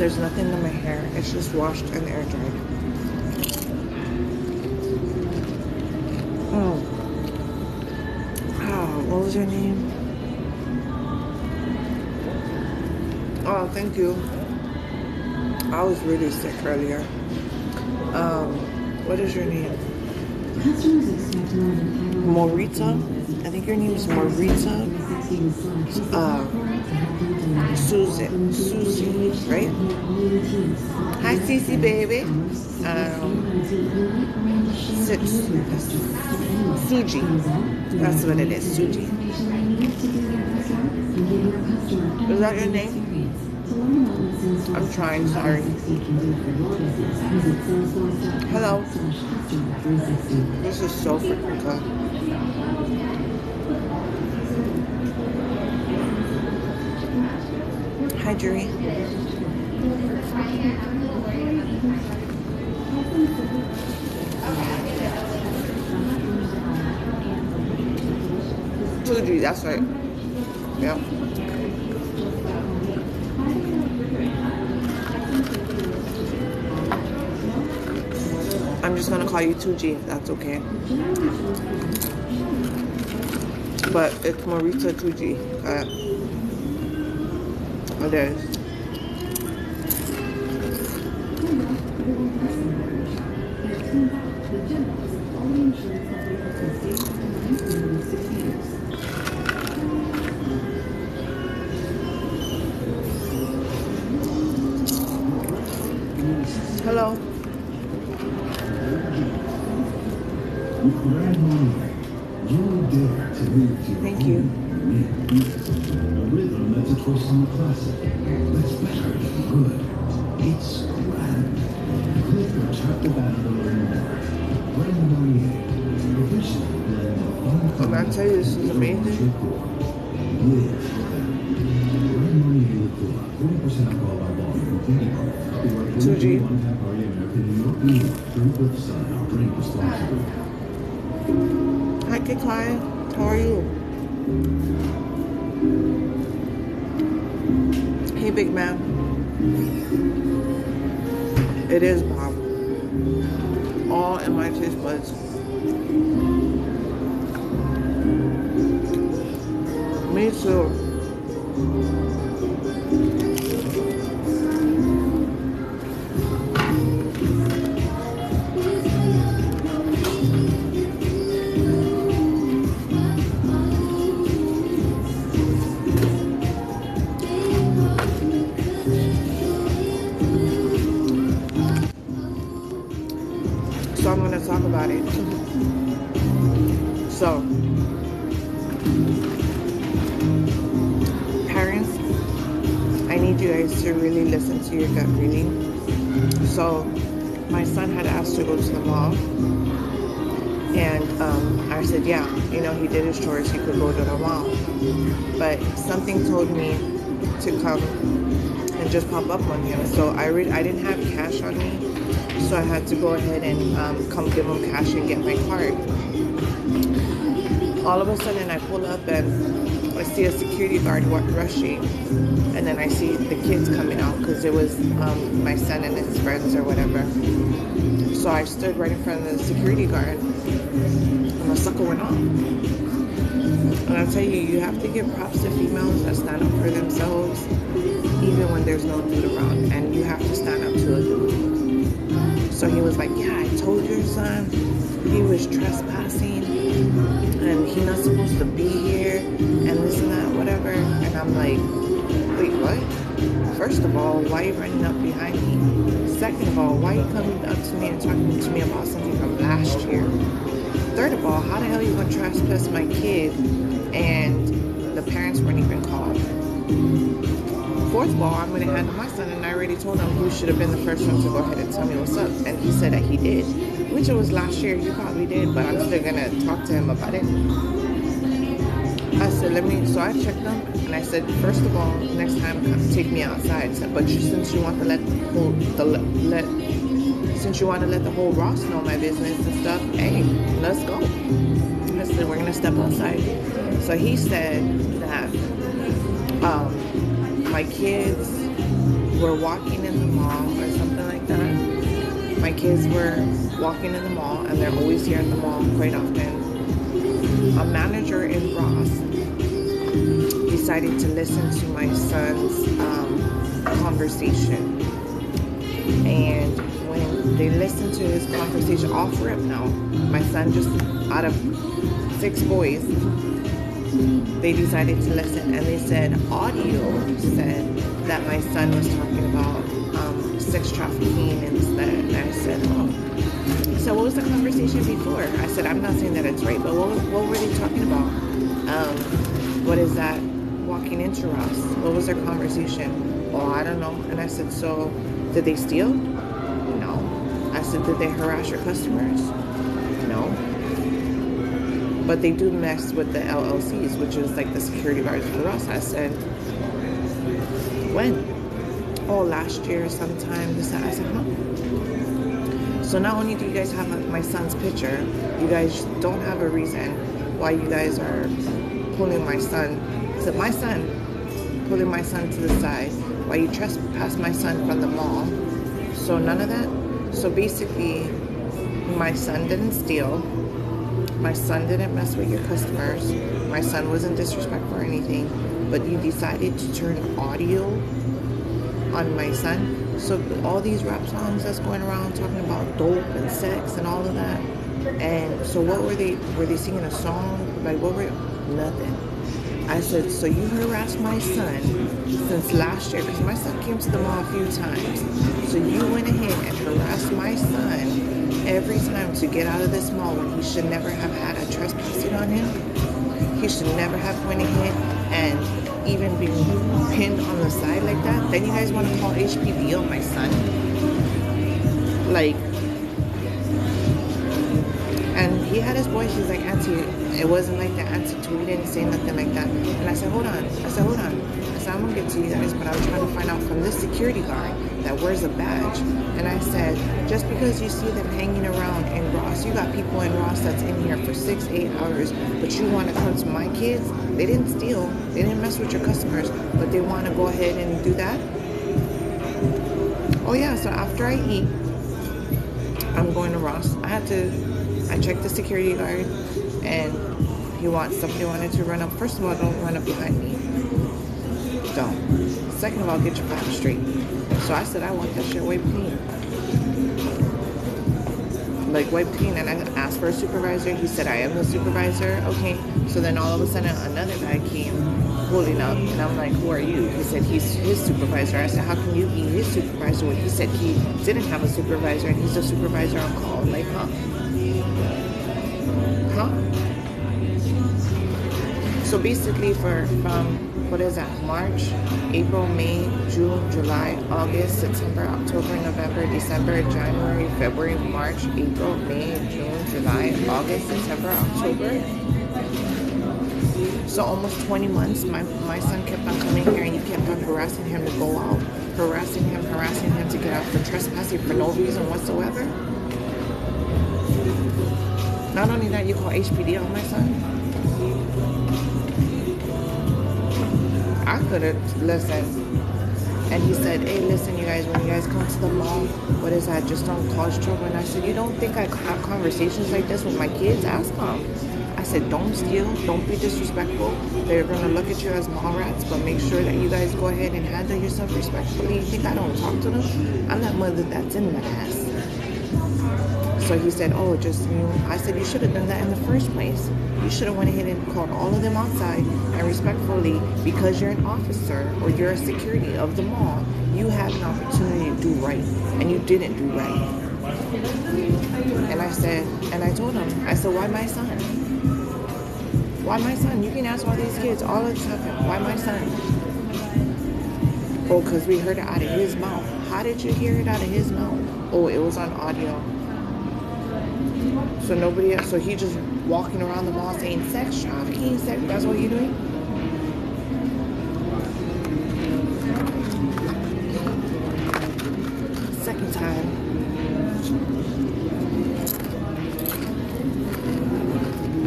There's nothing in my hair. It's just washed and air dried. What was your name? Oh, thank you. I was really sick earlier. What is your name? Morita? I think your name is Morita. Susie, right? Hi, Cece, baby. Suji. That's what it is, Suji. Is that your name? I'm trying, sorry. Hello. This is so freaking good. Hi, Jerry. Fuji, that's right. Yep. I'm just gonna call you 2G if that's okay. But it's Morita 2G. It is. Hello. Thank you. A rhythm that's a twist on the classic. That's better than good. It's grand. Click or tap the band a little more. When I tell you this is amazing. Suji. Hi, Kai. How are you? Hey, big man. It is bomb. All in my taste buds. Me too. So I'm going to talk about it. So, parents, I need you guys to really listen to your gut reading. So, my son had asked to go to the mall. And I said, yeah, you know, he did his chores, he could go to the mall. But something told me to come and just pop up on him. So I didn't have cash on me. So I had to go ahead and come give him cash and get my card. All of a sudden I pull up and I see a security guard rushing, and then I see the kids coming out because it was my son and his friends or whatever. So I stood right in front of the security guard and the sucker went off. And I'll tell you, you have to give props to females that stand up for themselves even when there's no dude around, and you have to stand up to a dude. So he was like, yeah, I told your son he was trespassing and he's not supposed to be here and this and that, whatever. And I'm like, wait, what? First of all, why are you running up behind me? Second of all, why are you coming up to me and talking to me about something from last year? Third of all, how the hell are you going to trespass my kid and the parents weren't even called? Fourth of all, I'm going to handle my son, and I already told him who should have been the first one to go ahead and tell me what's up. And he said that he did, which it was last year. You probably did, but I'm still going to talk to him about it. I said, so I checked him, and I said, first of all, next time, take me outside. I said, but since you want to let the whole Ross know my business and stuff, hey, let's go. I said, we're going to step outside. So he said that my kids were walking in the mall or something like that. My kids were walking in the mall, and they're always here in the mall quite often. A manager in Ross decided to listen to my son's conversation. And when they listened to his conversation, off rip now, my son, just out of 6 boys, they decided to listen, and they said audio said that my son was talking about sex trafficking and that. And I said, oh. So what was the conversation before? I said, I'm not saying that it's right, but what were they talking about? What is that? Walking into us. What was their conversation? Oh, I don't know. And I said, so did they steal? No. I said, did they harass your customers? No. But they do mess with the LLCs, which is like the security guards for us. I said, when? Oh, last year sometime. This. I said, huh? So not only do you guys have my son's picture, you guys don't have a reason why you guys are pulling my son. So my son, pulling my son to the side, why you trespass my son from the mall. So none of that. So basically, my son didn't steal. My son didn't mess with your customers. My son wasn't disrespectful or anything. But you decided to turn audio on my son. So all these rap songs that's going around talking about dope and sex and all of that. And so what were they singing a song? Like what were, nothing. I said, so you harassed my son since last year, because my son came to the mall a few times. So you went ahead and harassed my son every time to get out of this mall when he should never have had a trespassing on him. He should never have went ahead and even been pinned on the side like that. Then you guys want to call HPD on my son? Like, and he had his voice, he's like, Auntie, it wasn't like that, Auntie, we didn't say nothing like that. And I said, hold on. I said, I'm going to get to you guys, but I was trying to find out from this security guard that wears a badge. And I said, just because you see them hanging around in Ross, you got people in Ross that's in here for 6-8 hours, but you want to come to my kids? They didn't steal. They didn't mess with your customers, but they want to go ahead and do that? Oh, yeah, so after I eat, I'm going to Ross. I checked the security guard, and somebody wanted to run up. First of all, don't run up behind me. Don't. Second of all, get your back straight. So I said, I want that shit wiped clean. Like wiped clean. And I asked for a supervisor. He said, I am the supervisor. Okay. So then all of a sudden, another guy came holding up, and I'm like, who are you? He said, he's his supervisor. I said, how can you be his supervisor when he said he didn't have a supervisor and he's the supervisor on call? Like, huh? So basically from what is that, March, April, May, June, July, August, September, October, November, December, January, February, March, April, May, June, July, August, September, October. So almost 20 months, my son kept on coming here, and you kept on harassing him to go out, harassing him to get out for trespassing for no reason whatsoever. Not only that, you call HPD on my son. I could have listened. And he said, hey, listen, you guys, when you guys come to the mall, what is that? Just don't cause trouble. And I said, you don't think I have conversations like this with my kids? Ask them. I said, don't steal. Don't be disrespectful. They're going to look at you as mall rats, but make sure that you guys go ahead and handle yourself respectfully. You think I don't talk to them? I'm that mother that's in the ass. So he said, oh, just you. I said, you should have done that in the first place. You should have went ahead and called all of them outside, and respectfully, because you're an officer or you're a security of the mall, you have an opportunity to do right, and you didn't do right. And I said, and I told him, I said, why my son? Why my son? You can ask all these kids, all of this happened. Why my son? Oh, because we heard it out of his mouth. How did you hear it out of his mouth? Oh, it was on audio. So nobody else, so he just walking around the mall saying sex trafficking, sex, that's what you're doing? Second time.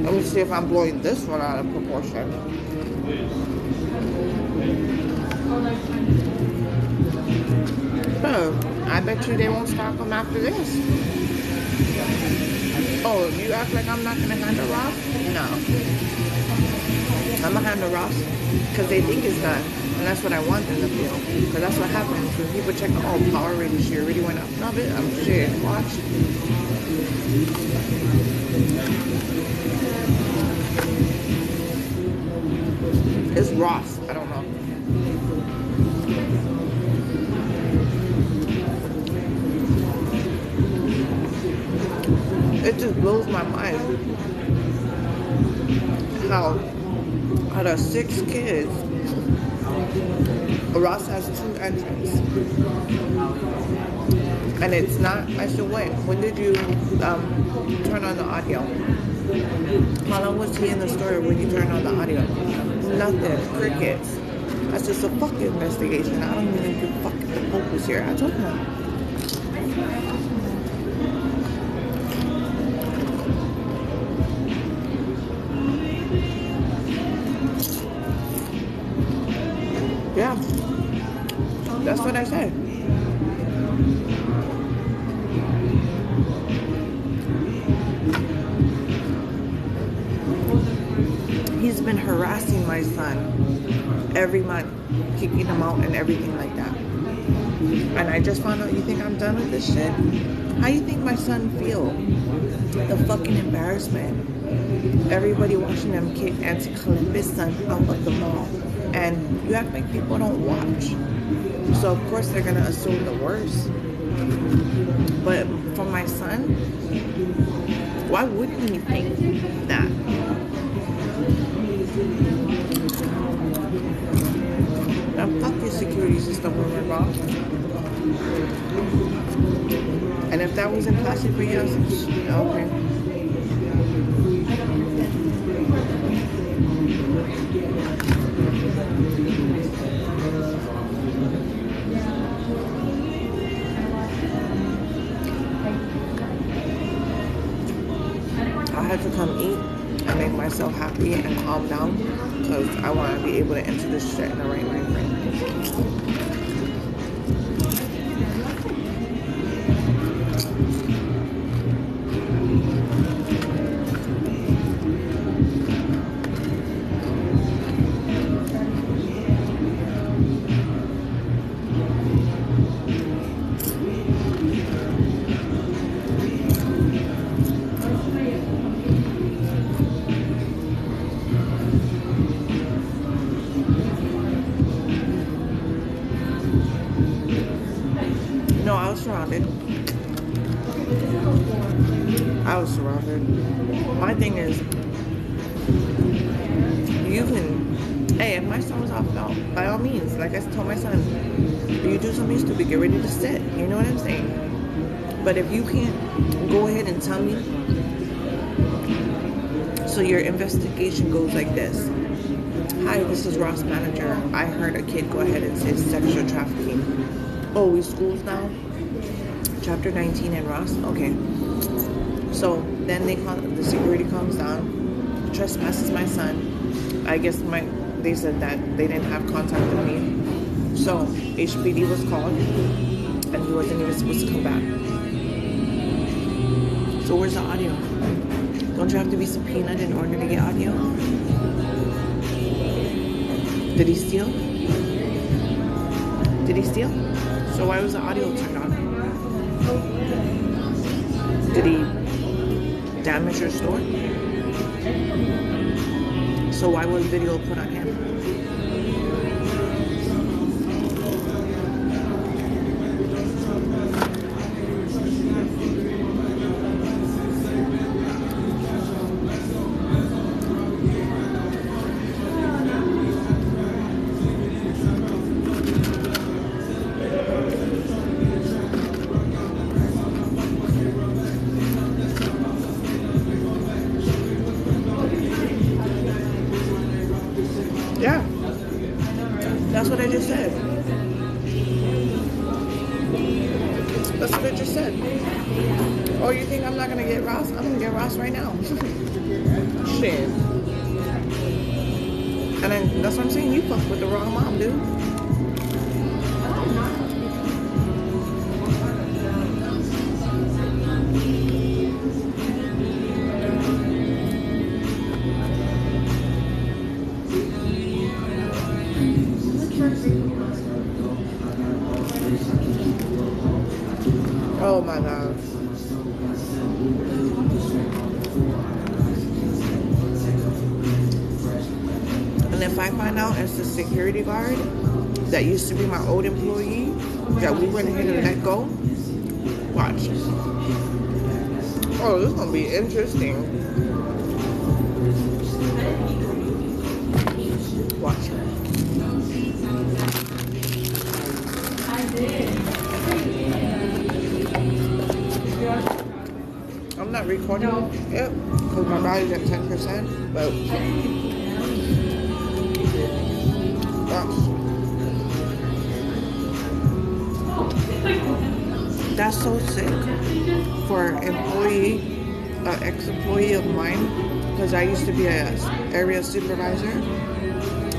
Let me see if I'm blowing this one out of proportion. bet you they won't stock them after this. Oh, you act like I'm not gonna handle Ross? No. I'm gonna handle Ross because they think it's done. And that's what I want them to feel. Because that's what happens when people check, oh, power rating, she already went up. No, bitch, I'm shit. Watch. It's Ross. I don't know. It just blows my mind how out of 6 kids, Ross has 2 entrants. And it's not, I said, wait, when did you turn on the audio? How long was he in the store when you turned on the audio? Nothing, crickets. That's just a fucking investigation. I don't even give a fuck if the Pope was here. I told him. Yeah, that's what I said. He's been harassing my son every month, kicking him out and everything like that. And I just found out, you think I'm done with this shit? How you think my son feel? The fucking embarrassment. Everybody watching them kick Auntie Columbus' son out of the mall. And you act like people don't watch. So of course they're gonna assume the worst. But for my son, why wouldn't he think that? Now fuck your security system when we're wrong. And if that wasn't classic for you, okay. I had to come eat and make myself happy and calm down because I want to be able to enter this shit in the right mind frame. No, I was surrounded. My thing is, you can, hey, if my son was off now, by all means, like I told my son, if you do something stupid, get ready to sit. You know what I'm saying? But if you can't go ahead and tell me, so your investigation goes like this. Hi, this is Ross manager. I heard a kid go ahead and say sexual trafficking. Oh, we schools now? Chapter 19 in Ross? Okay. So then the security comes down, trespasses my son. I guess they said that they didn't have contact with me. So HPD was called and he wasn't even supposed to come back. So where's the audio? Don't you have to be subpoenaed in order to get audio? Did he steal? Did he steal? So why was the audio turned on? Did he damage your store? So why was video put on him? Yeah, that's what I just said. That's what I just said. Oh, you think I'm not gonna get Ross? I'm gonna get Ross right now. Shit. And then that's what I'm saying. You fucked with the wrong mom, dude. Oh my God. And if I find out it's the security guard that used to be my old employee that we went ahead and let go, watch. Oh, this is gonna be interesting. Watch. I'm not recording it because my body's at 10%, but that's so sick for an ex-employee of mine, because I used to be an area supervisor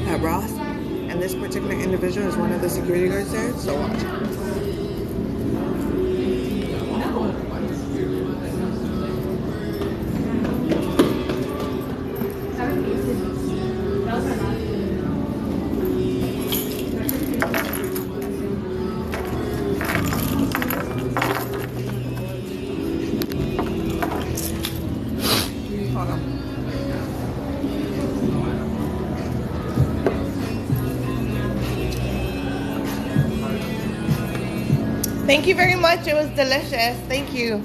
at Roth, and this particular individual is one of the security guards there, so watch. Thank you very much. It was delicious. Thank you.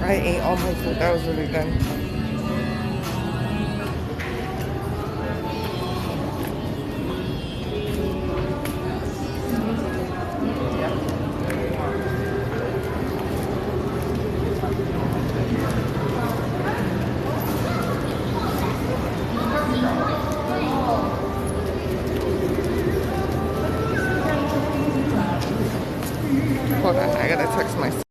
I ate all my food. That was really good. Hold on, I gotta text my son.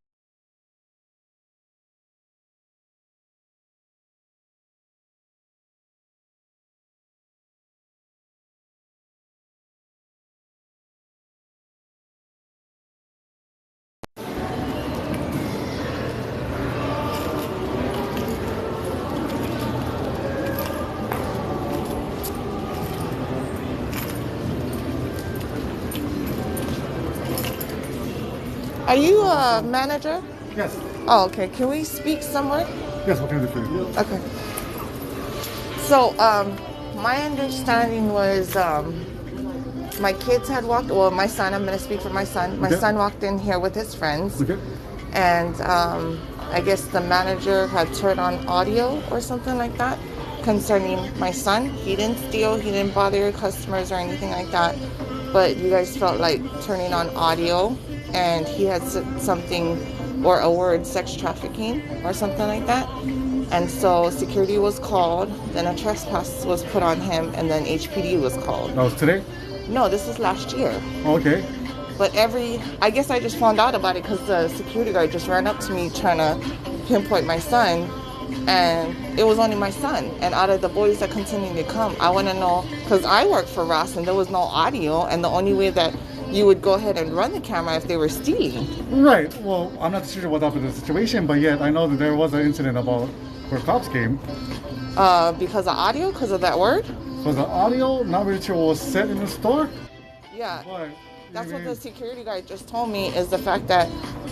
Are you a manager? Yes. Oh, okay. Can we speak somewhere? Yes, what can I do for you? Okay. So, my understanding was, my kids had walked, well, my son, I'm going to speak for my son. My son walked in here with his friends. Okay. And, I guess the manager had turned on audio or something like that concerning my son. He didn't steal, he didn't bother your customers or anything like that. But you guys felt like turning on audio, and he had said something or a word, sex trafficking or something like that. And so security was called, then a trespass was put on him, and then HPD was called. That was today? No, this was last year. Okay. But I guess I just found out about it because the security guard just ran up to me trying to pinpoint my son, and it was only my son. And out of the boys that continued to come, I want to know, because I worked for Ross and there was no audio, and the only way that you would go ahead and run the camera if they were stealing. Right. Well, I'm not sure what happened to the situation, but yet I know that there was an incident about where cops came. Because of audio? Because of that word? Was the audio not really sure what was said in the store? Yeah. But, That's what the security guard just told me, is the fact that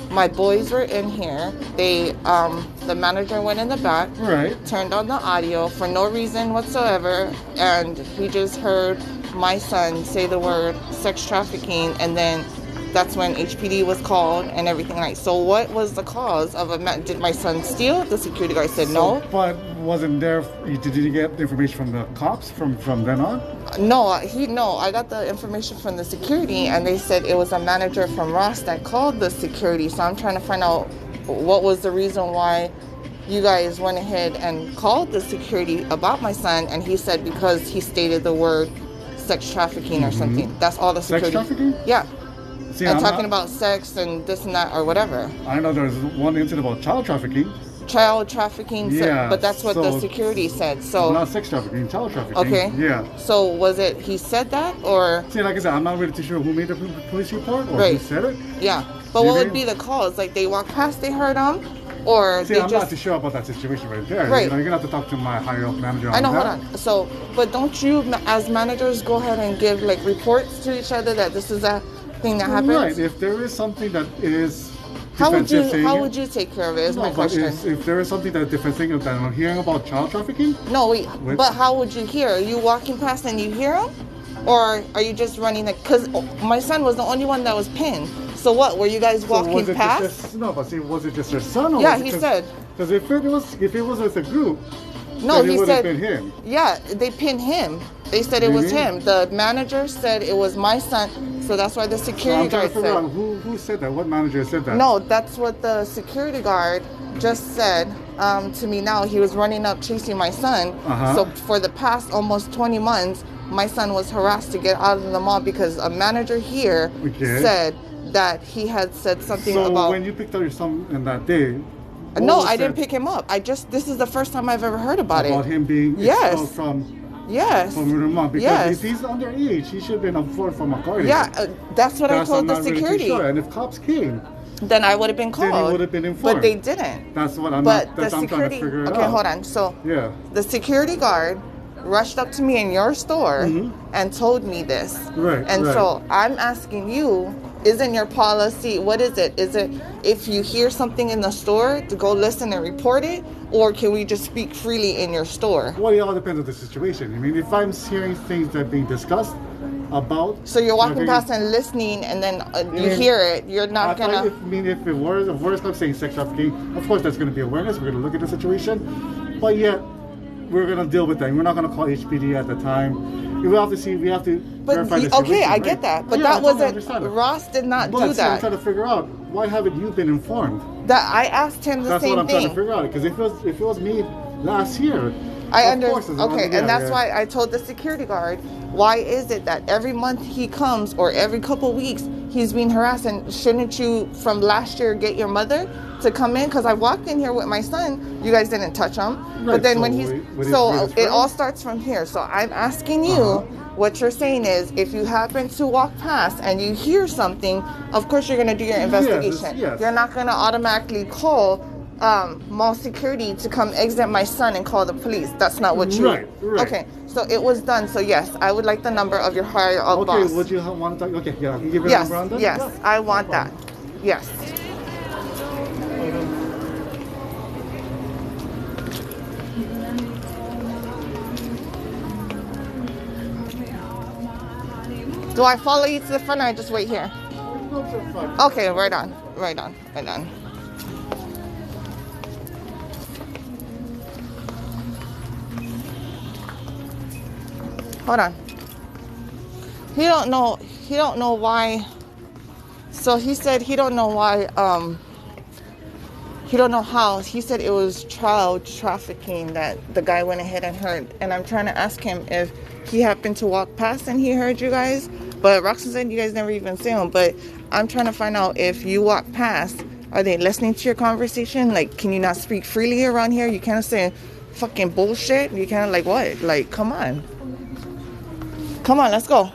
my boys were in here. The manager went in the back, right, turned on the audio for no reason whatsoever, and he just heard my son say the word sex trafficking, and then that's when HPD was called and everything like. So what was the cause of did my son steal? The security guard said no. But wasn't there, did you get information from the cops from then on? No, I got the information from the security, and they said it was a manager from Ross that called the security. So I'm trying to find out what was the reason why you guys went ahead and called the security about my son, and he said because he stated the word sex trafficking or something. That's all the security. Sex trafficking? Yeah. See, I'm talking about sex and this and that or whatever. I know there's one incident about child trafficking. Child trafficking, yeah, but that's what the security said. So not sex trafficking, child trafficking. Okay. Yeah. So was it he said that, or? See, like I said, I'm not really too sure who made the police report or who said it. Yeah. But what would be the cause? Like they walked past, they heard him, or See, they I'm just... not too sure about that situation right there. Right. You know, you're gonna have to talk to my higher up manager on I know, that. hold on. So, but don't you, as managers, go ahead and give like reports to each other that this is a thing that happens? Right. If there is something that is How would defensive you take care of it? Is my but question. if there is something that's defensive that I'm hearing about child trafficking, No, wait. Wait. But how would you hear? Are you walking past and you hear him, or are you just running? Because my son was the only one that was pinned. So what? Were you guys walking was it past? Just, no, but see, was it just her son? Or Yeah, was it he just, said. Because if it was with a group, No, then he it would said. have been him. Yeah, they pinned him. They said it was Really? him. The manager said it was my son. So that's why the So security I'm trying guard to figure said. out who said that. What manager said that? No, that's what the security guard just said to me now. He was running up chasing my son. Uh-huh. So for the past almost 20 months, my son was harassed to get out of the mall because a manager here said that he had said something So about... when you picked up your son in that day, No, was I didn't said pick him up. This is the first time I've ever heard about about it. him being Yes. expelled from Yes. your mom, because Yes. if he's underage, he should have been informed from a guardian. Yeah, that's what I told I'm the not really too security. sure. And if cops came, Then I would have been then called. he would have been informed. But they didn't. That's what I'm But not. the That's I'm trying to security... figure it Okay, out. hold on. So Yeah. the security guard rushed up to me in your store and told me this. Right, And right. so I'm asking you, isn't your policy, what is it? Is it if you hear something in the store to go listen and report it? Or can we just speak freely in your store? Well, it all depends on the situation. I mean, if I'm hearing things that are being discussed about... So you're walking I think- past and listening, and then you Yeah. hear it, you're not gonna... If words come saying sex trafficking, of course that's going to be awareness. We're going to look at the situation, but yet we're going to deal with that. We're not going to call HPD at the time. We have to see. We have to verify the situation. Okay, I right? get that, but Yeah, that I totally wasn't... understand it. Ross did not But do see, I'm that. trying to figure out, why haven't you been informed? That I asked him the That's same what I'm thing. trying to figure out. Because if it was me last year, I of understand. course it's Okay, yeah, and that's yeah. why I told the security guard, why is it that every month he comes or every couple weeks he's being harassed, and shouldn't you from last year get your mother to come in? Because I walked in here with my son, you guys didn't touch him. Right, But then so when he's... with So his it friend? all starts from here. So I'm asking you, what you're saying is, if you happen to walk past and you hear something, of course you're going to do your investigation. yes. You're not going to automatically call mall security to come exit my son and call the police. That's not what you... Right. Okay, so it was done. So yes, I would like the number of your higher up Okay, boss. would you want to talk? Okay, yeah, can you give me Yes, a number on that? yes, Yeah. I want that. Yes. Do I follow you to the front, or I just wait here? Okay, right on. Hold on. He don't know why. So he said he don't know why, he don't know how. He said it was child trafficking that the guy went ahead and heard. And I'm trying to ask him if he happened to walk past and he heard you guys. But Roxanne said you guys never even see him. But I'm trying to find out, if you walk past, are they listening to your conversation? Like, can you not speak freely around here? You can't say fucking bullshit. You can't, like, what? Like, come on. Come on, let's go.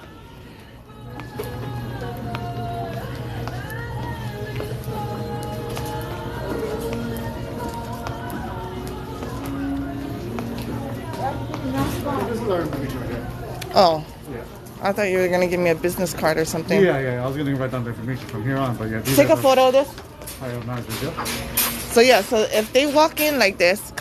This is our information right here. Oh, Yeah. I thought you were going to give me a business card or something. Yeah. I was going to write down the information from here on, but yeah. these Take are a the photo of this. higher managers, yeah. So yeah, so if they walk in like this,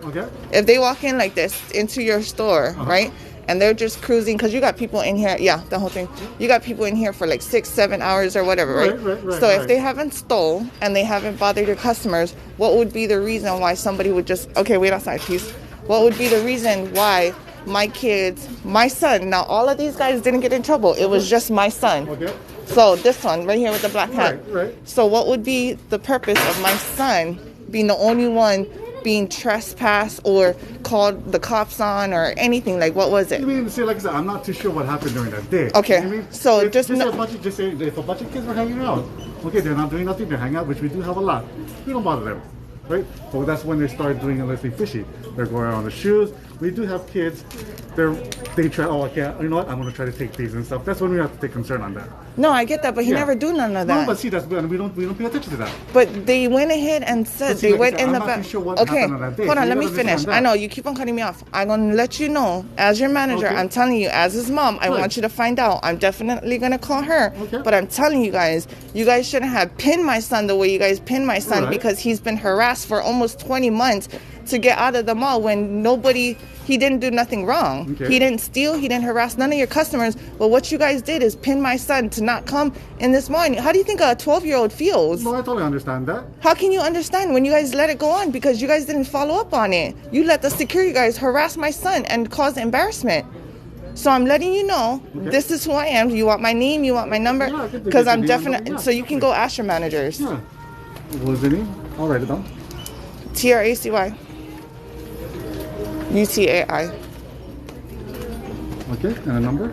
Okay. if they walk in like this into your store, right? And they're just cruising, because you got people in here, yeah, the whole thing. You got people in here for like 6-7 hours or whatever, right? Right, so if right. they haven't stole and they haven't bothered your customers, what would be the reason why somebody would just, okay, wait outside, please. What would be the reason why my kids, my son, now all of these guys didn't get in trouble. It was just my son. Okay. So this one right here with the black hat. Right. So what would be the purpose of my son being the only one being trespassed or called the cops on or anything? Like, what was it? I mean, see, like I said, I'm not too sure what happened during that day. Okay, You know what I mean? so if, just say no- if a bunch of kids were hanging out, okay, they're not doing nothing, they're hanging out, which we do have a lot. We don't bother them. right? So that's when they start doing illicitly fishy. They're going around the shoes. We do have kids. They try. Oh, I can't. You know what? I'm gonna try to take these and stuff. That's when we have to take concern on that. No, I get that, but he Yeah. never do none of that. No, but see, that's we don't pay attention to that. But they went ahead and said But see, they like I went said, in I'm the not back. too sure what Okay, happened on that day, hold so on, you let me gotta finish. understand I that. know you keep on cutting me off. I'm gonna let you know, as your manager, Okay. I'm telling you, as his mom, I Right. want you to find out. I'm definitely gonna call her. Okay. But I'm telling you guys shouldn't have pinned my son the way you guys pinned my son Right. because he's been harassed for almost 20 months to get out of the mall when he didn't do nothing wrong. Okay. He didn't steal, he didn't harass none of your customers. But what you guys did is pin my son to not come in this mall. How do you think a 12-year-old feels? No, I totally understand that. How can you understand when you guys let it go on because you guys didn't follow up on it? You let the security guys harass my son and cause embarrassment. So I'm letting you know, Okay. This is who I am. You want my name, you want my number? Yeah, I can Because get I'm your name and definitely, number, so yeah. you can go ask your managers. Yeah. What was the name? I'll write it down. TRACY UTAI. Okay, and a number?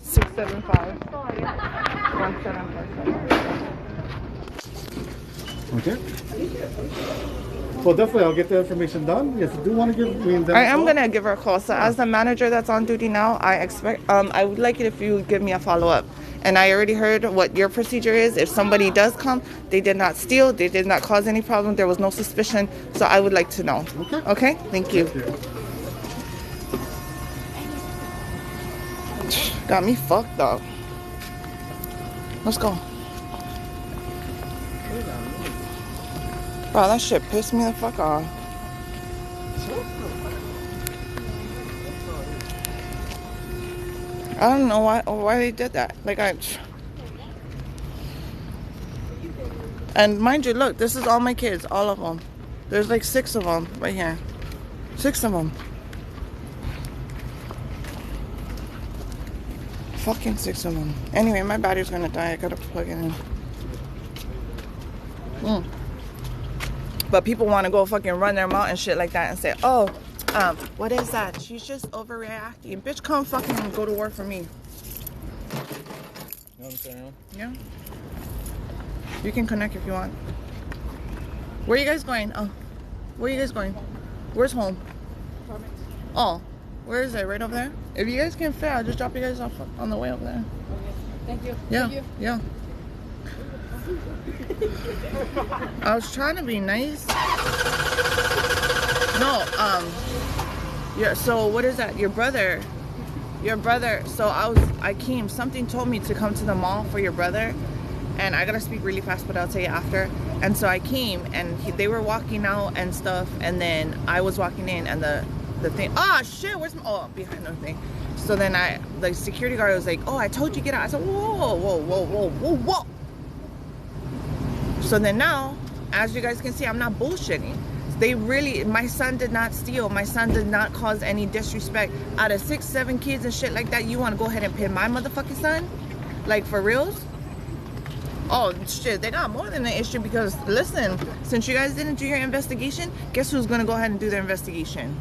675 1747. Okay. So definitely, I'll get the information done. Yes, I do want to give me them. I am gonna give her a call. So as the manager that's on duty now, I would like it if you would give me a follow up. And I already heard what your procedure is. If somebody does come, they did not steal, they did not cause any problem, there was no suspicion. So I would like to know. Okay. Okay? Thank you. Thank you. Got me fucked up. Let's go. Bro, that shit pissed me the fuck off. I don't know why they did that. And mind you, look, this is all my kids, all of them. There's like 6 of them right here. 6 of them. Fucking 6 of them. Anyway, my battery's gonna die. I gotta plug it in. But people want to go fucking run their mouth and shit like that and say, oh, what is that? She's just overreacting. Bitch, come fucking go to work for me. You know what I'm saying? Yeah. You can connect if you want. Where are you guys going? Oh, where are you guys going? Where's home? Oh, where is it? Right over there? If you guys can fit, I'll just drop you guys off on the way over there. Thank you. Yeah. Thank you. Yeah. I was trying to be nice. No, yeah, so what is that? Your brother, so I came, something told me to come to the mall for your brother, and I gotta speak really fast, but I'll tell you after. And so I came, and they were walking out and stuff, and then I was walking in, and the thing, shit, behind the thing. So then the security guard was like, oh, I told you get out. I said, whoa. So then now, as you guys can see, I'm not bullshitting. My son did not steal. My son did not cause any disrespect. Out of 6, 7 kids and shit like that, you want to go ahead and pin my motherfucking son? Like, for reals? Oh, shit, they got more than an issue because, listen, since you guys didn't do your investigation, guess who's going to go ahead and do their investigation?